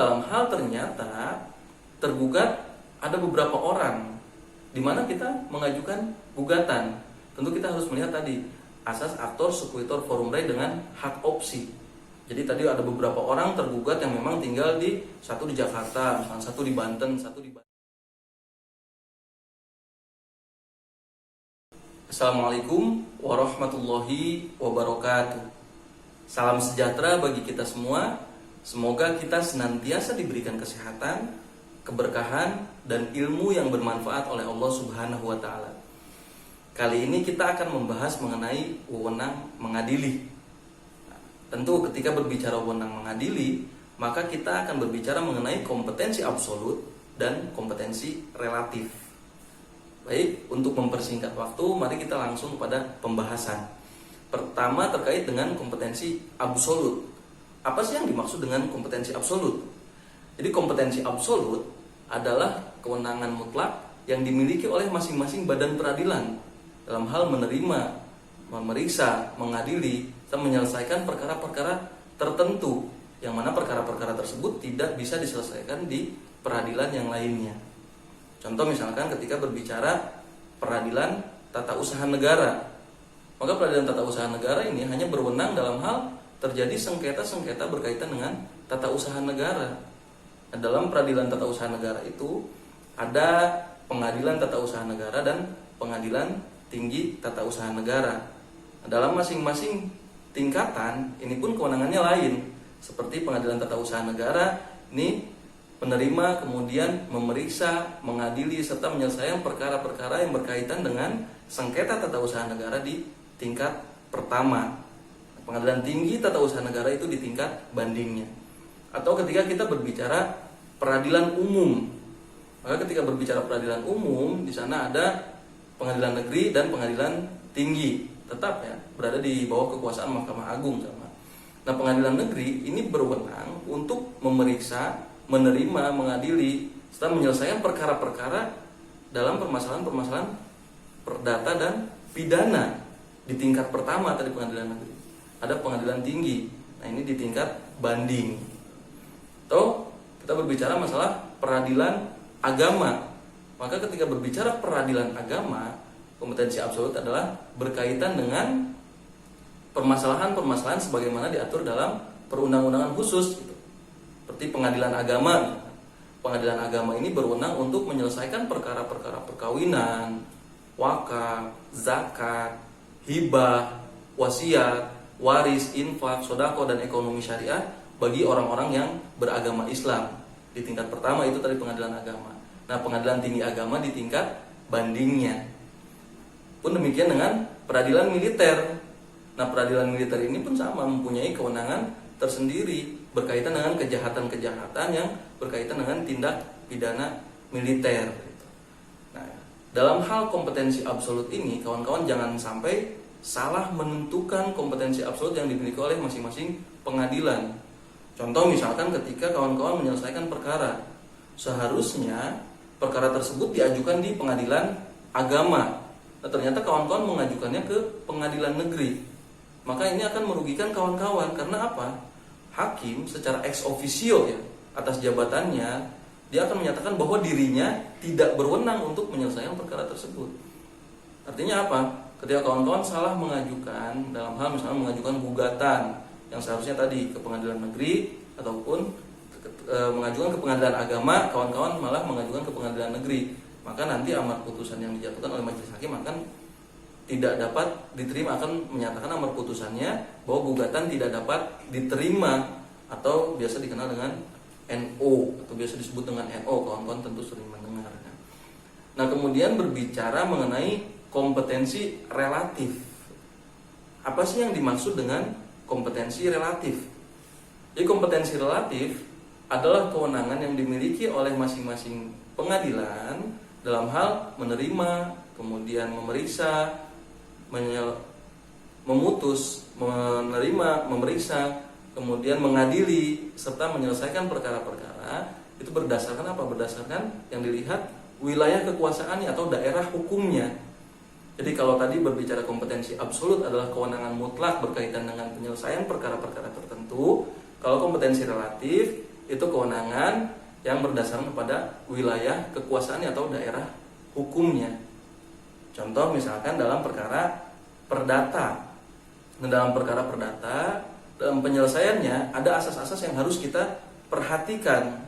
dalam hal ternyata tergugat ada beberapa orang, di mana kita mengajukan gugatan. Tentu kita harus melihat tadi asas aktor sequitur forum rei dengan hak opsi. Jadi tadi ada beberapa orang tergugat yang memang tinggal satu di Jakarta, misalnya satu di Banten, satu di Assalamualaikum warahmatullahi wabarakatuh. Salam sejahtera bagi kita semua. Semoga kita senantiasa diberikan kesehatan, keberkahan, dan ilmu yang bermanfaat oleh Allah Subhanahu wa Ta'ala. Kali ini kita akan membahas mengenai wewenang mengadili. Tentu ketika berbicara wewenang mengadili, maka kita akan berbicara mengenai kompetensi absolut dan kompetensi relatif. Baik, untuk mempersingkat waktu, mari kita langsung pada pembahasan. Pertama terkait dengan kompetensi absolut. Apa sih yang dimaksud dengan kompetensi absolut? Jadi kompetensi absolut adalah kewenangan mutlak yang dimiliki oleh masing-masing badan peradilan dalam hal menerima, memeriksa, mengadili, dan menyelesaikan perkara-perkara tertentu, yang mana perkara-perkara tersebut tidak bisa diselesaikan di peradilan yang lainnya. Contoh misalkan ketika berbicara peradilan tata usaha negara, maka peradilan tata usaha negara ini hanya berwenang dalam hal terjadi sengketa-sengketa berkaitan dengan tata usaha negara. Nah, dalam peradilan tata usaha negara itu ada pengadilan tata usaha negara dan pengadilan tinggi tata usaha negara. Nah, dalam masing-masing tingkatan ini pun kewenangannya lain. Seperti pengadilan tata usaha negara ini menerima, kemudian memeriksa, mengadili, serta menyelesaikan perkara-perkara yang berkaitan dengan sengketa tata usaha negara di tingkat pertama. Pengadilan tinggi tata usaha negara itu di tingkat bandingnya. Atau ketika kita berbicara peradilan umum, maka ketika berbicara peradilan umum, di sana ada pengadilan negeri dan pengadilan tinggi, tetap ya berada di bawah kekuasaan Mahkamah Agung sama. Nah, pengadilan negeri ini berwenang untuk memeriksa, menerima, mengadili, serta menyelesaikan perkara-perkara dalam permasalahan-permasalahan perdata dan pidana di tingkat pertama tadi pengadilan negeri. Ada pengadilan tinggi, nah ini di tingkat banding. Atau kita berbicara masalah peradilan agama, maka ketika berbicara peradilan agama, kompetensi absolut adalah berkaitan dengan permasalahan-permasalahan sebagaimana diatur dalam perundang-undangan khusus gitu. Seperti pengadilan agama. Pengadilan agama ini berwenang untuk menyelesaikan perkara-perkara perkawinan, wakaf, zakat, hibah, wasiat, waris, infak, sodako, dan ekonomi syariah bagi orang-orang yang beragama Islam. Di tingkat pertama itu tadi pengadilan agama. Nah, pengadilan tinggi agama di tingkat bandingnya. Pun demikian dengan peradilan militer. Nah, peradilan militer ini pun sama, mempunyai kewenangan tersendiri berkaitan dengan kejahatan-kejahatan yang berkaitan dengan tindak pidana militer. Nah, dalam hal kompetensi absolut ini, kawan-kawan jangan sampai salah menentukan kompetensi absolut yang dimiliki oleh masing-masing pengadilan. Contoh misalkan ketika kawan-kawan menyelesaikan perkara, seharusnya perkara tersebut diajukan di pengadilan agama. Nah, ternyata kawan-kawan mengajukannya ke pengadilan negeri. Maka ini akan merugikan kawan-kawan. Karena apa? Hakim secara ex officio ya, atas jabatannya, dia akan menyatakan bahwa dirinya tidak berwenang untuk menyelesaikan perkara tersebut. Artinya apa? Ketika kawan-kawan salah mengajukan, dalam hal misalnya mengajukan gugatan yang seharusnya tadi ke pengadilan negeri, ataupun mengajukan ke pengadilan agama, kawan-kawan malah mengajukan ke pengadilan negeri, maka nanti amar putusan yang dijatuhkan oleh majelis hakim akan tidak dapat diterima, akan menyatakan amar putusannya bahwa gugatan tidak dapat diterima, atau biasa dikenal dengan NO, atau biasa disebut dengan NO, kawan-kawan tentu sering mendengar. Nah, kemudian berbicara mengenai kompetensi relatif. Apa sih yang dimaksud dengan kompetensi relatif? Jadi kompetensi relatif adalah kewenangan yang dimiliki oleh masing-masing pengadilan dalam hal menerima, kemudian memeriksa, memutus, menerima, memeriksa, kemudian mengadili, serta menyelesaikan perkara-perkara. Itu berdasarkan apa? Berdasarkan yang dilihat wilayah kekuasaannya atau daerah hukumnya. Jadi kalau tadi berbicara kompetensi absolut adalah kewenangan mutlak berkaitan dengan penyelesaian perkara-perkara tertentu, kalau kompetensi relatif itu kewenangan yang berdasarkan kepada wilayah kekuasaannya atau daerah hukumnya. Contoh misalkan dalam perkara perdata. Nah, dalam perkara perdata, dalam penyelesaiannya ada asas-asas yang harus kita perhatikan.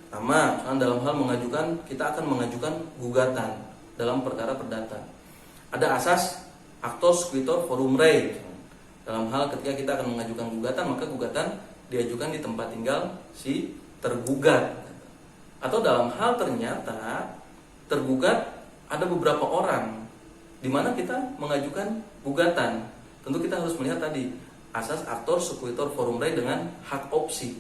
Pertama, dalam hal mengajukan, kita akan mengajukan gugatan dalam perkara perdata. Ada asas actor squitor forum rei. Dalam hal ketika kita akan mengajukan gugatan, maka gugatan diajukan di tempat tinggal si tergugat. Atau dalam hal ternyata tergugat ada beberapa orang, di mana kita mengajukan gugatan. Tentu kita harus melihat tadi asas actor squitor forum rei dengan hak opsi.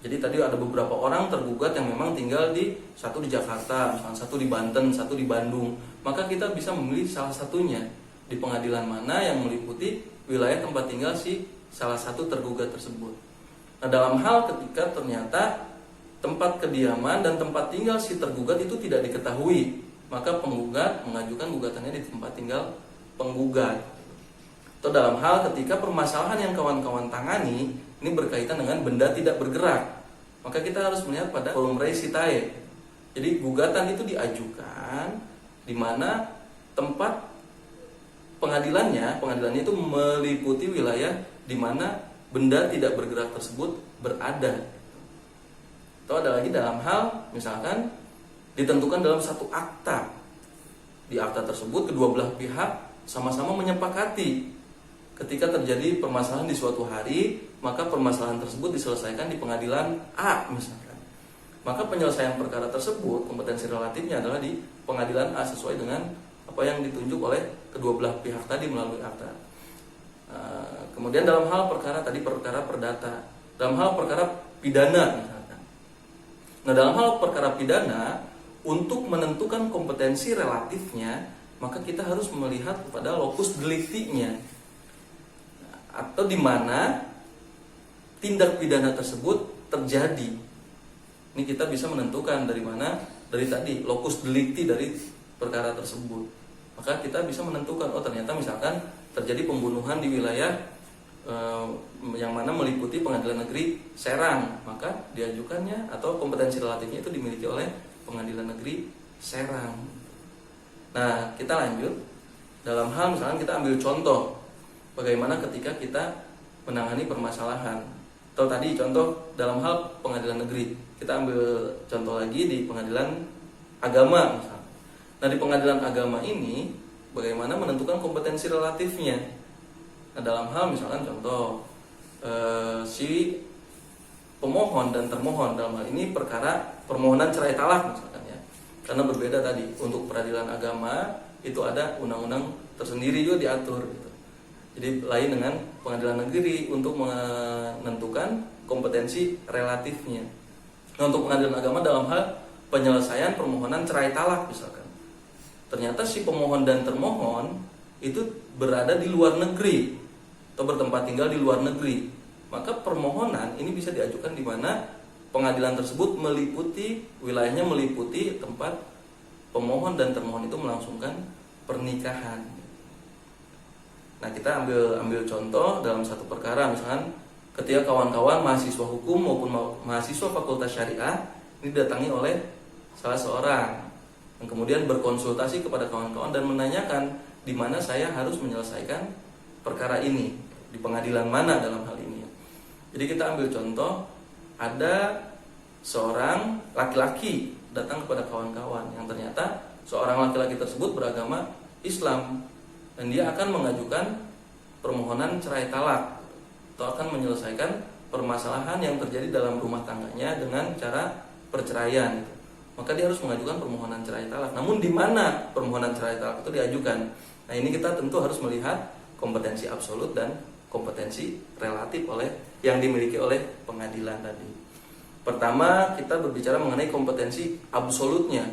Jadi tadi ada beberapa orang tergugat yang memang tinggal satu di Jakarta, misalnya satu di Banten, satu di Bandung. Maka kita bisa memilih salah satunya di pengadilan mana yang meliputi wilayah tempat tinggal si salah satu tergugat tersebut. Nah, dalam hal ketika ternyata tempat kediaman dan tempat tinggal si tergugat itu tidak diketahui, maka penggugat mengajukan gugatannya di tempat tinggal penggugat. Atau dalam hal ketika permasalahan yang kawan-kawan tangani ini berkaitan dengan benda tidak bergerak, maka kita harus melihat pada forum rei sitae. Jadi gugatan itu diajukan di mana tempat pengadilannya itu meliputi wilayah di mana benda tidak bergerak tersebut berada. Atau ada lagi dalam hal misalkan ditentukan dalam satu akta. Di akta tersebut kedua belah pihak sama-sama menyepakati ketika terjadi permasalahan di suatu hari, maka permasalahan tersebut diselesaikan di pengadilan A misalkan. Maka penyelesaian perkara tersebut kompetensi relatifnya adalah di pengadilan A sesuai dengan apa yang ditunjuk oleh kedua belah pihak tadi melalui akta. Kemudian dalam hal perkara tadi perkara perdata, dalam hal perkara pidana misalkan. Nah, dalam hal perkara pidana untuk menentukan kompetensi relatifnya, maka kita harus melihat kepada locus delicti-nya, atau di mana tindak pidana tersebut terjadi. Ini kita bisa menentukan dari mana, dari tadi locus delicti dari perkara tersebut. Maka kita bisa menentukan, oh ternyata misalkan terjadi pembunuhan di wilayah yang mana meliputi pengadilan negeri Serang, maka diajukannya atau kompetensi relatifnya itu dimiliki oleh pengadilan negeri Serang. Nah, kita lanjut dalam hal misalkan kita ambil contoh bagaimana ketika kita menangani permasalahan. Atau tadi contoh dalam hal pengadilan negeri, kita ambil contoh lagi di pengadilan agama misalkan. Nah, di pengadilan agama ini bagaimana menentukan kompetensi relatifnya. Nah, dalam hal misalkan contoh si pemohon dan termohon, dalam hal ini perkara permohonan cerai talak misalkan ya. Karena berbeda tadi, untuk peradilan agama itu ada undang-undang tersendiri juga diatur gitu. Jadi lain dengan pengadilan negeri untuk menentukan kompetensi relatifnya. Nah, untuk pengadilan agama dalam hal penyelesaian permohonan cerai talak misalkan. Ternyata si pemohon dan termohon itu berada di luar negeri atau bertempat tinggal di luar negeri, maka permohonan ini bisa diajukan di mana pengadilan tersebut meliputi wilayahnya, meliputi tempat pemohon dan termohon itu melangsungkan pernikahan. Nah, kita ambil contoh dalam satu perkara, misalkan ketika kawan-kawan mahasiswa hukum maupun mahasiswa fakultas syariah ini didatangi oleh salah seorang yang kemudian berkonsultasi kepada kawan-kawan dan menanyakan di mana saya harus menyelesaikan perkara ini, di pengadilan mana dalam hal ini. Jadi kita ambil contoh, ada seorang laki-laki datang kepada kawan-kawan yang ternyata seorang laki-laki tersebut beragama Islam dan dia akan mengajukan permohonan cerai talak atau akan menyelesaikan permasalahan yang terjadi dalam rumah tangganya dengan cara perceraian. Maka dia harus mengajukan permohonan cerai talak. Namun di mana permohonan cerai talak itu diajukan? Nah, ini kita tentu harus melihat kompetensi absolut dan kompetensi relatif yang dimiliki oleh pengadilan tadi. Pertama, kita berbicara mengenai kompetensi absolutnya.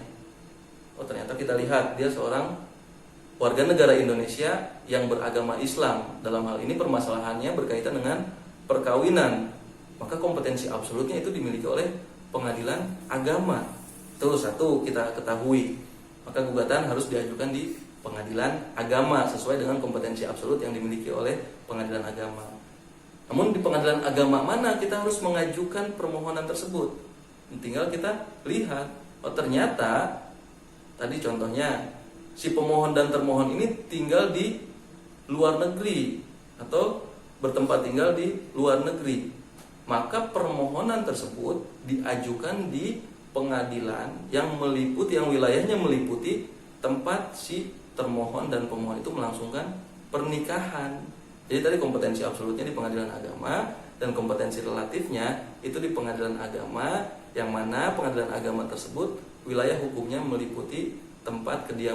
Oh, ternyata kita lihat dia seorang warga negara Indonesia yang beragama Islam. Dalam hal ini permasalahannya berkaitan dengan perkawinan. Maka kompetensi absolutnya itu dimiliki oleh pengadilan agama. Itu satu kita ketahui. Maka gugatan harus diajukan di pengadilan agama sesuai dengan kompetensi absolut yang dimiliki oleh pengadilan agama. Namun di pengadilan agama mana kita harus mengajukan permohonan tersebut? Tinggal kita lihat, oh ternyata tadi contohnya si pemohon dan termohon ini tinggal di luar negeri atau bertempat tinggal di luar negeri. Maka permohonan tersebut diajukan di pengadilan yang wilayahnya meliputi tempat si termohon dan pemohon itu melangsungkan pernikahan. Jadi tadi kompetensi absolutnya di pengadilan agama dan kompetensi relatifnya itu di pengadilan agama, yang mana pengadilan agama tersebut wilayah hukumnya meliputi tempat di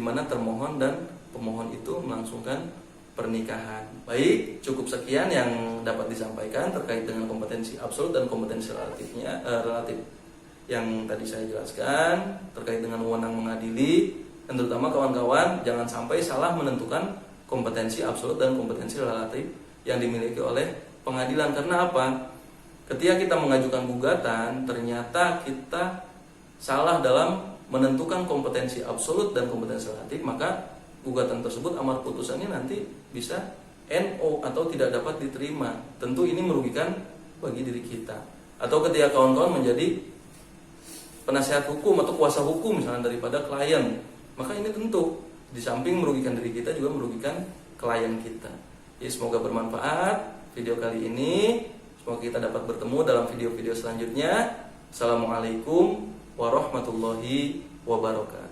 mana termohon dan pemohon itu melangsungkan pernikahan. Baik, cukup sekian yang dapat disampaikan terkait dengan kompetensi absolut dan kompetensi relatif yang tadi saya jelaskan terkait dengan wewenang mengadili, dan terutama kawan-kawan jangan sampai salah menentukan kompetensi absolut dan kompetensi relatif yang dimiliki oleh pengadilan. Karena apa? Ketika kita mengajukan gugatan, ternyata kita salah dalam menentukan kompetensi absolut dan kompetensi relatif, maka gugatan tersebut amar putusannya nanti bisa NO atau tidak dapat diterima. Tentu ini merugikan bagi diri kita. Atau ketika kawan-kawan menjadi penasihat hukum atau kuasa hukum misalnya daripada klien, maka ini tentu di samping merugikan diri kita juga merugikan klien kita. Jadi semoga bermanfaat video kali ini. Semoga kita dapat bertemu dalam video-video selanjutnya. Assalamualaikum warahmatullahi wabarakatuh.